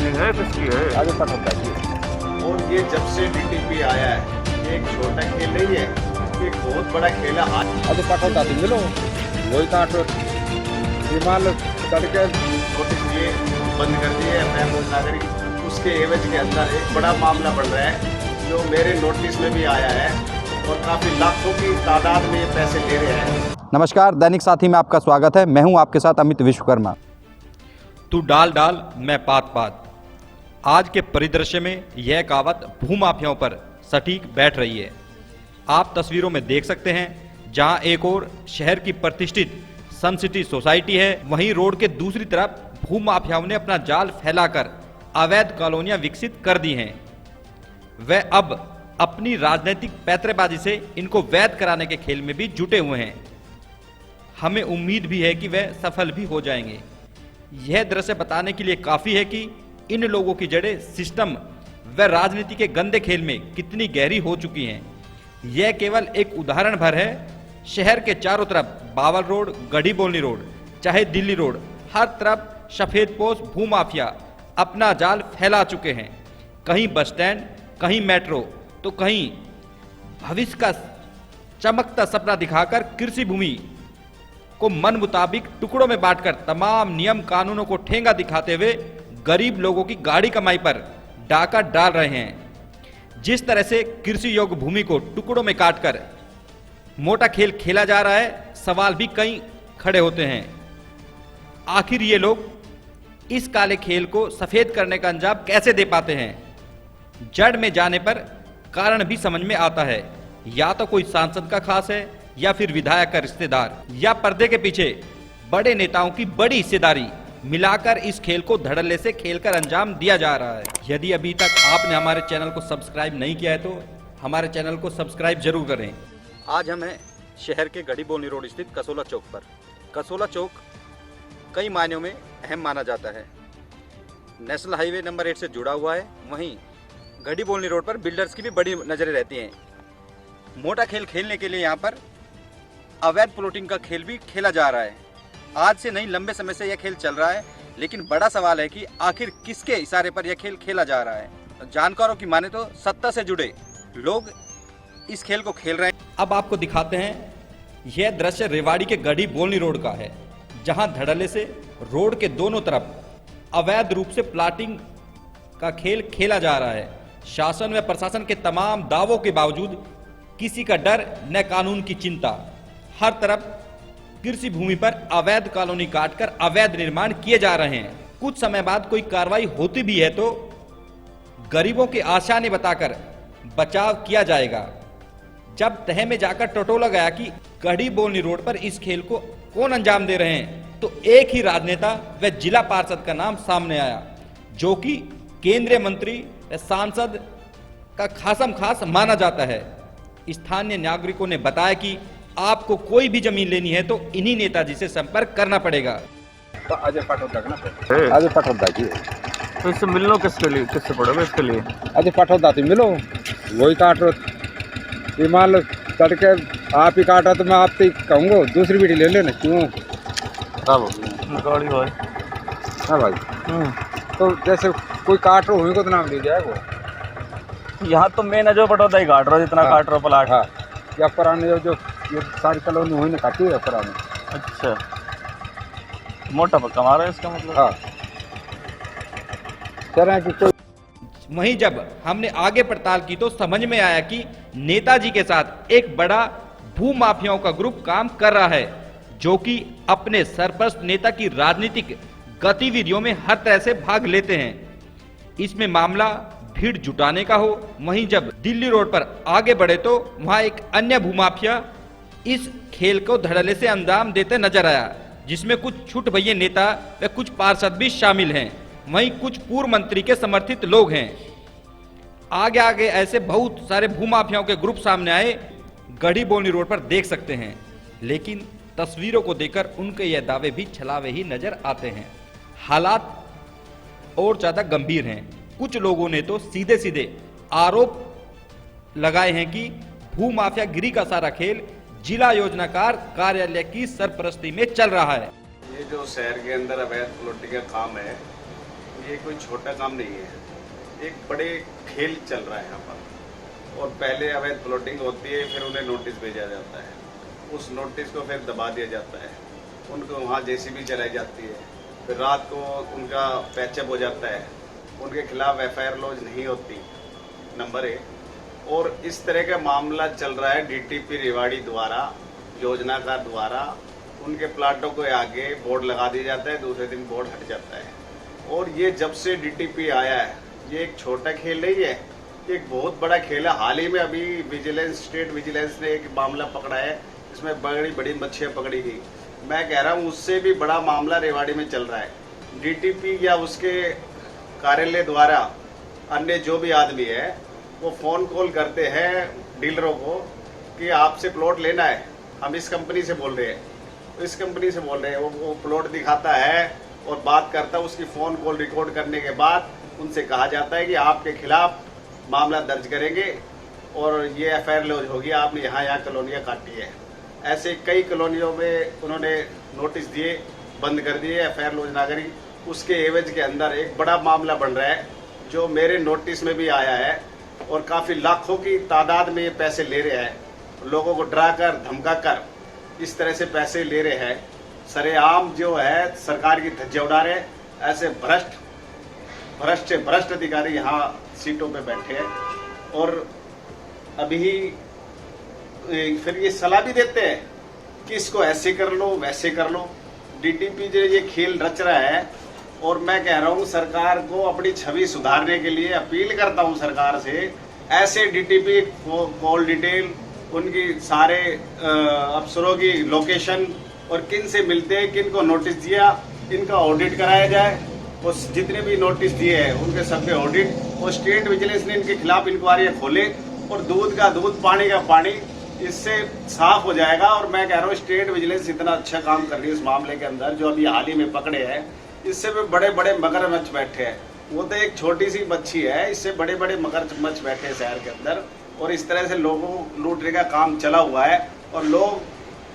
जमीन है किसकी है? आगे पता चाहिए। और ये जब से डीटीपी आया है, ये एक छोटा खेल नहीं है, ये एक बहुत बड़ा खेल है। अभी पता होता तुम मिलो वही काटो विमान करके नोटिस ये बंद कर दिए महमूद नागरिक, उसके एवज के अंदर एक बड़ा मामला बढ़ रहा है जो मेरे नोटिस में भी आया है और काफ़ी लाखों की तादाद में ये पैसे ले रहे हैं। नमस्कार, दैनिक साथी में आपका स्वागत है। मैं हूं आपके साथ अमित विश्वकर्मा। तू डाल डाल मैं पात पात। आज के परिदृश्य में यह कहावत भूमाफियाओं पर सटीक बैठ रही है। आप तस्वीरों में देख सकते हैं, जहां एक ओर शहर की प्रतिष्ठित सन सिटी सोसाइटी है, वहीं रोड के दूसरी तरफ भूमाफियाओं ने अपना जाल फैलाकर अवैध कॉलोनियां विकसित कर दी हैं। वह अब अपनी राजनीतिक पैतरेबाजी से इनको वैध कराने के खेल में भी जुटे हुए हैं। हमें उम्मीद भी है कि वह सफल भी हो जाएंगे। यह दृश्य बताने के लिए काफी है कि इन लोगों की जड़ें सिस्टम व राजनीति के गंदे खेल में कितनी गहरी हो चुकी हैं। यह केवल एक उदाहरण भर है। शहर के चारों तरफ बावल रोड, गढ़ी बोलनी रोड, चाहे दिल्ली रोड, हर तरफ सफेदपोश भूमाफिया अपना जाल फैला चुके हैं। कहीं बस स्टैंड, कहीं मेट्रो, तो कहीं भविष्य का चमकता सपना दिखाकर कृषि भूमि को मन मुताबिक टुकड़ों में बांटकर तमाम नियम कानूनों को ठेंगा दिखाते हुए गरीब लोगों की गाढ़ी कमाई पर डाका डाल रहे हैं। जिस तरह से कृषि योग्य भूमि को टुकड़ों में काटकर मोटा खेल खेला जा रहा है, सवाल भी कई खड़े होते हैं। आखिर ये लोग इस काले खेल को सफेद करने का अंजाम कैसे दे पाते हैं? जड़ में जाने पर कारण भी समझ में आता है। या तो कोई सांसद का खास है, या फिर विधायक का रिश्तेदार, या पर्दे के पीछे बड़े नेताओं की बड़ी हिस्सेदारी मिलाकर इस खेल को धड़ल्ले से खेलकर अंजाम दिया जा रहा है। यदि अभी तक आपने हमारे चैनल को सब्सक्राइब नहीं किया है तो हमारे चैनल को सब्सक्राइब जरूर करें। आज हम हैं शहर के गढ़ी बोलनी रोड स्थित कसोला चौक पर। कसोला चौक कई मायनों में अहम माना जाता है। नेशनल हाईवे नंबर 8 से जुड़ा हुआ है। वहीं गढ़ी बोलनी रोड पर बिल्डर्स की भी बड़ी नजरें रहती हैं। मोटा खेल खेलने के लिए यहाँ पर अवैध प्लॉटिंग का खेल भी खेला जा रहा है। आज से नहीं, लंबे समय से यह खेल चल रहा है, लेकिन बड़ा सवाल है कि आखिर किसके इशारे पर यह खेल खेला जा रहा है। जानकारों की माने तो सत्ता से जुड़े लोग इस खेल को खेल रहे हैं। अब आपको दिखाते हैं, यह दृश्य रेवाड़ी के गढ़ी बोलनी रोड का है, जहां धड़ल्ले से रोड के दोनों तरफ अवैध रूप से प्लॉटिंग का खेल खेला जा रहा है। शासन व प्रशासन के तमाम दावों के बावजूद किसी का डर न कानून की चिंता। हर तरफ कृषि भूमि पर अवैध कॉलोनी काटकर अवैध निर्माण किए जा रहे हैं। कुछ समय बाद कोई कार्रवाई होती भी है तो गरीबों के आशाएं बताकर बचाव किया जाएगा। जब तह में जाकर टटोला गया कि गढ़ी बोलनी रोड पर इस खेल को कौन अंजाम दे रहे हैं, तो एक ही राजनेता व जिला पार्षद का नाम सामने आया, जो कि केंद्रीय मंत्री व सांसद का खासम खास माना जाता है। स्थानीय नागरिकों ने बताया कि आपको कोई भी जमीन लेनी है तो इन्हीं नेताजी से संपर्क करना पड़ेगा। तो आगे पठोदा ना आगे पठोदा जी। तो इससे मिलना किसके लिए, किससे पड़ोगे इसके लिए? आगे पठोदा तुम मिलो वही काटो विमान करके आप ही काटा तो मैं आपसे कहूँगा दूसरी बीड़ी ले लेना। क्यों गाड़ी भाई? हाँ भाई, तो जैसे कोई काट रहा हो तो नाम ले जाएगा। यहाँ तो मैं जो पटोदा ही काट रहा हूँ, जितना काट रहा प्लाट। हाँ, या पुराने जो ये सारी कॉलोनी हुई ना काटी है पुरानी। अच्छा, मोटा पक्का मारा है इसका मतलब? हाँ, कह रहे हैं कि कोई। वहीं जब हमने आगे पड़ताल की तो समझ में आया कि नेताजी के साथ एक बड़ा भूमाफियाओं का ग्रुप काम कर रहा है, जो कि अपने सरपरस्त नेता की राजनीतिक गतिविधियों में हर तरह से भाग लेते हैं। इसमें मामला भीड़ जुटाने का हो। वहीं जब दिल्ली रोड पर आगे बढ़े तो वहां एक अन्य भूमाफिया इस खेल को धड़ल्ले से अंजाम देते नजर आया, जिसमें कुछ छुट भैये नेता व कुछ पार्षद भी शामिल हैं। वहीं कुछ पूर्व मंत्री के समर्थित लोग हैं। आगे आगे ऐसे बहुत सारे भूमाफियाओं के ग्रुप सामने आए, गढ़ी बोलनी रोड पर देख सकते हैं। लेकिन तस्वीरों को देखकर उनके यह दावे भी छलावे ही नजर आते हैं। हालात और ज्यादा गंभीर हैं। कुछ लोगों ने तो सीधे सीधे आरोप लगाए हैं कि भूमाफियागिरी का सारा खेल जिला योजनाकार कार्यालय की सरपरस्ती में चल रहा है। ये जो शहर के अंदर अवैध प्लॉटिंग का काम है, ये कोई छोटा काम नहीं है, एक बड़े खेल चल रहा है यहाँ पर। और पहले अवैध प्लॉटिंग होती है, फिर उन्हें नोटिस भेजा जाता है, उस नोटिस को फिर दबा दिया जाता है, उनको वहाँ जेसीबी चलाई जाती है, फिर रात को उनका पैचअप हो जाता है, उनके खिलाफ एफआईआर लॉन्च नहीं होती, नंबर 1। और इस तरह का मामला चल रहा है डीटीपी रेवाड़ी द्वारा, योजनाकार द्वारा उनके प्लाटों को आगे बोर्ड लगा दिया जाता है, दूसरे दिन बोर्ड हट जाता है। और ये जब से डीटीपी आया है, ये एक छोटा खेल नहीं है, एक बहुत बड़ा खेल है। हाल ही में अभी विजिलेंस, स्टेट विजिलेंस ने एक मामला पकड़ा है, इसमें बड़ी बड़ी मच्छियाँ पकड़ी गई। मैं कह रहा हूँ उससे भी बड़ा मामला रेवाड़ी में चल रहा है। डीटीपी या उसके कार्यालय द्वारा अन्य जो भी आदमी है वो फ़ोन कॉल करते हैं डीलरों को कि आपसे प्लॉट लेना है, हम इस कंपनी से बोल रहे हैं, इस कंपनी से बोल रहे हैं। वो प्लॉट दिखाता है और बात करता है, उसकी फ़ोन कॉल रिकॉर्ड करने के बाद उनसे कहा जाता है कि आपके खिलाफ मामला दर्ज करेंगे और ये एफआईआर लॉन्च होगी, आपने यहाँ कॉलोनियाँ काटी है। ऐसे कई कॉलोनियों में उन्होंने नोटिस दिए, बंद कर दिए, एफआईआर लॉन्च ना करी। उसके एवज के अंदर एक बड़ा मामला बन रहा है जो मेरे नोटिस में भी आया है, और काफ़ी लाखों की तादाद में ये पैसे ले रहे हैं, लोगों को डरा कर धमका कर इस तरह से पैसे ले रहे हैं। सरेआम जो है सरकार की धज्जियां उड़ा रहे हैं। ऐसे भ्रष्ट से भ्रष्ट अधिकारी यहाँ सीटों पे बैठे हैं और अभी फिर ये सलाह भी देते हैं कि इसको ऐसे कर लो, वैसे कर लो। डीटीपी जो ये खेल रच रहा है, और मैं कह रहा हूँ सरकार को अपनी छवि सुधारने के लिए अपील करता हूँ सरकार से, ऐसे डीटीपी कॉल डिटेल, उनकी सारे अफसरों की लोकेशन और किन से मिलते हैं, किन को नोटिस दिया, इनका ऑडिट कराया जाए। और जितने भी नोटिस दिए हैं उनके सब पे ऑडिट, और स्टेट विजिलेंस ने इनके खिलाफ इंक्वायरियाँ खोले, और दूध का दूध, पानी का पानी, इससे साफ हो जाएगा। और मैं कह रहा हूँ स्टेट विजिलेंस इतना अच्छा काम कर रही है इस मामले के अंदर, जो अभी हाल ही में पकड़े हैं, इससे भी बड़े बड़े मगरमच्छ बैठे हैं। वो तो एक छोटी सी मच्छी है, इससे बड़े बड़े मगरमच्छ बैठे हैं शहर के अंदर। और इस तरह से लोगों को लूटने का काम चला हुआ है, और लोग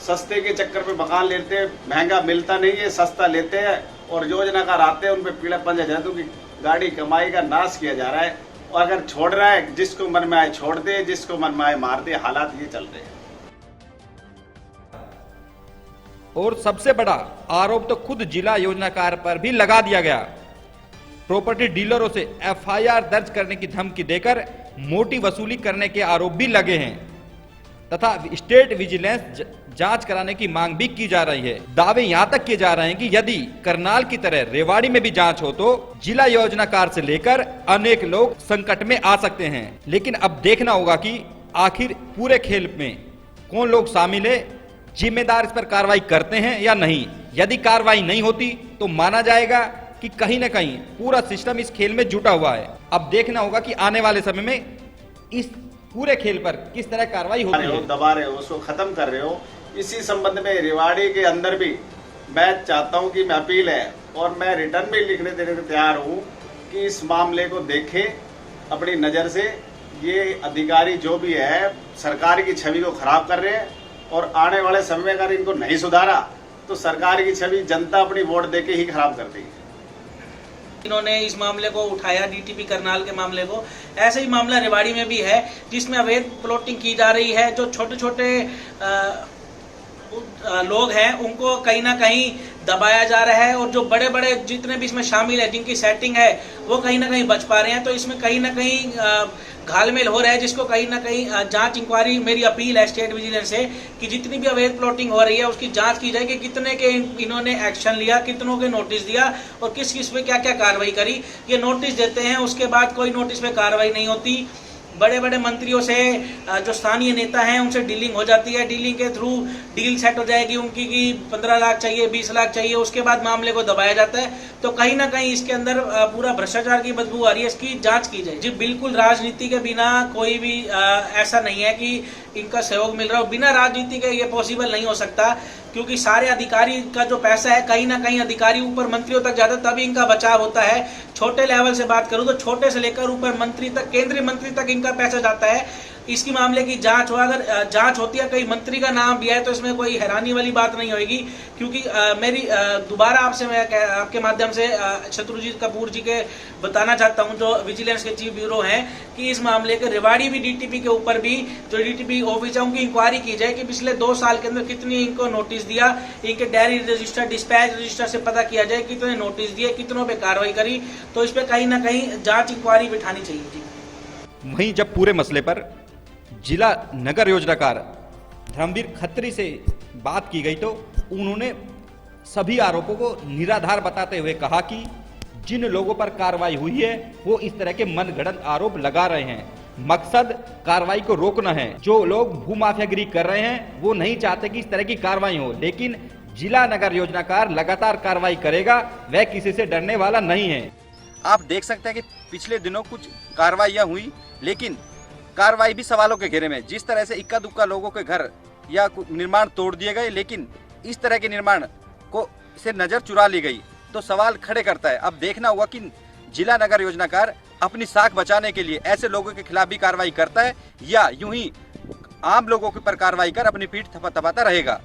सस्ते के चक्कर में मकान लेते हैं, महंगा मिलता नहीं है, सस्ता लेते हैं, और योजनाकार आते हैं, उन पर पीड़ा पंजा जाता है, उनकी गाड़ी कमाई का नाश किया जा रहा है। और अगर छोड़ रहा है, जिसको मन में आए छोड़ दे, जिसको मन में आए मार दे, हालात ये चल रहे हैं। और सबसे बड़ा आरोप तो खुद जिला योजनाकार पर भी लगा दिया गया। प्रॉपर्टी डीलरों से एफआईआर दर्ज करने की धमकी देकर मोटी वसूली करने के आरोप भी लगे हैं, तथा स्टेट विजिलेंस जांच कराने की मांग भी की जा रही है। दावे यहां तक किए जा रहे हैं कि यदि करनाल की तरह रेवाड़ी में भी जांच हो तो जिला योजनाकार से लेकर अनेक लोग संकट में आ सकते हैं। लेकिन अब देखना होगा कि आखिर पूरे खेल में कौन लोग शामिल है, जिम्मेदार इस पर कार्रवाई करते हैं या नहीं। यदि कार्रवाई नहीं होती तो माना जाएगा कि कहीं ना कहीं पूरा सिस्टम इस खेल में जुटा हुआ है। अब देखना होगा कि आने वाले समय में इस पूरे खेल पर किस तरह कार्रवाई होती है। दबा रहे हो, उसको खत्म कर रहे हो। इसी संबंध में रेवाड़ी के अंदर भी मैं चाहता हूं कि मैं अपील है, और मैं रिटर्न में लिखने देने को तैयार हूं कि इस मामले को देखें अपनी नज़र से। ये अधिकारी जो भी है सरकार की छवि को खराब कर रहे हैं, और आने वाले समय में अगर इनको नहीं सुधारा तो सरकार की छवि जनता अपनी वोट देके ही खराब कर देगी। इन्होंने इस मामले को उठाया, डीटीपी करनाल के मामले को। ऐसे ही मामला रेवाड़ी में भी है, जिसमें अवैध प्लॉटिंग की जा रही है। जो छोटे छोटे लोग हैं उनको कहीं ना कहीं दबाया जा रहा है, और जो बड़े बड़े जितने भी इसमें शामिल है, जिनकी सेटिंग है, वो कहीं ना कहीं बच पा रहे हैं। तो इसमें कहीं ना कहीं घालमेल हो रहा है, जिसको कहीं ना कहीं जांच इंक्वायरी, मेरी अपील है स्टेट विजिलेंस से कि जितनी भी अवैध प्लॉटिंग हो रही है उसकी जांच की जाए कि कितने के इन्होंने एक्शन लिया, कितनों के नोटिस दिया, और किस किस पे क्या क्या कार्रवाई करी। ये नोटिस देते हैं, उसके बाद कोई नोटिस पे कार्रवाई नहीं होती। बड़े बड़े मंत्रियों से, जो स्थानीय नेता हैं, उनसे डीलिंग हो जाती है। डीलिंग के थ्रू डील सेट हो जाएगी उनकी कि 15 लाख चाहिए, 20 लाख चाहिए, उसके बाद मामले को दबाया जाता है। तो कहीं ना कहीं इसके अंदर पूरा भ्रष्टाचार की बदबू आ रही है। इसकी जांच की जाए जी। बिल्कुल राजनीति के बिना कोई भी ऐसा नहीं है कि इनका सहयोग मिल रहा हो। बिना राजनीति के ये पॉसिबल नहीं हो सकता, क्योंकि सारे अधिकारी का जो पैसा है कहीं ना कहीं अधिकारी ऊपर मंत्रियों तक जाता है, तभी इनका बचाव होता है। छोटे लेवल से बात करूं तो छोटे से लेकर ऊपर मंत्री तक, केंद्रीय मंत्री तक इनका पैसा जाता है। इसकी मामले की जांच हो, अगर जांच होती है, कई मंत्री का नाम भी है, तो इसमें कोई हैरानी वाली बात नहीं होगी। क्योंकि मेरी दोबारा आपसे मैं आपके माध्यम से शत्रुजीत कपूर जी के बताना चाहता हूं, जो विजिलेंस के चीफ ब्यूरो हैं, कि इस मामले के रेवाड़ी भी डीटीपी के ऊपर भी जो डीटीपी ऑफिस है उनकी इंक्वायरी की जाए कि पिछले 2 साल के अंदर कितनी इनको नोटिस दिया, इनके डायरी रजिस्टर, डिस्पैच रजिस्टर से पता किया जाए कितने नोटिस दिए, कितनों पे कार्रवाई करी। तो इस पे कहीं ना कहीं जांच इंक्वायरी बिठानी चाहिए जी। वहीं जब पूरे मसले पर जिला नगर योजनाकार धर्मवीर खत्री से बात की गई तो उन्होंने सभी आरोपों को निराधार बताते हुए कहा कि जिन लोगों पर कार्रवाई हुई है वो इस तरह के मनगढ़ंत आरोप लगा रहे हैं। मकसद कार्रवाई को रोकना है। जो लोग भूमाफियागिरी कर रहे हैं वो नहीं चाहते कि इस तरह की कार्रवाई हो, लेकिन जिला नगर योजनाकार लगातार कार्रवाई करेगा, वह किसी से डरने वाला नहीं है। आप देख सकते हैं कि पिछले दिनों कुछ कार्रवाइयां हुई, लेकिन कार्रवाई भी सवालों के घेरे में। जिस तरह से इक्का दुक्का लोगों के घर या निर्माण तोड़ दिए गए, लेकिन इस तरह के निर्माण को से नजर चुरा ली गई, तो सवाल खड़े करता है। अब देखना होगा कि जिला नगर योजनाकार अपनी साख बचाने के लिए ऐसे लोगों के खिलाफ भी कार्रवाई करता है या यूं ही आम लोगों के पर कार्रवाई कर अपनी पीठ थपथपाता रहेगा।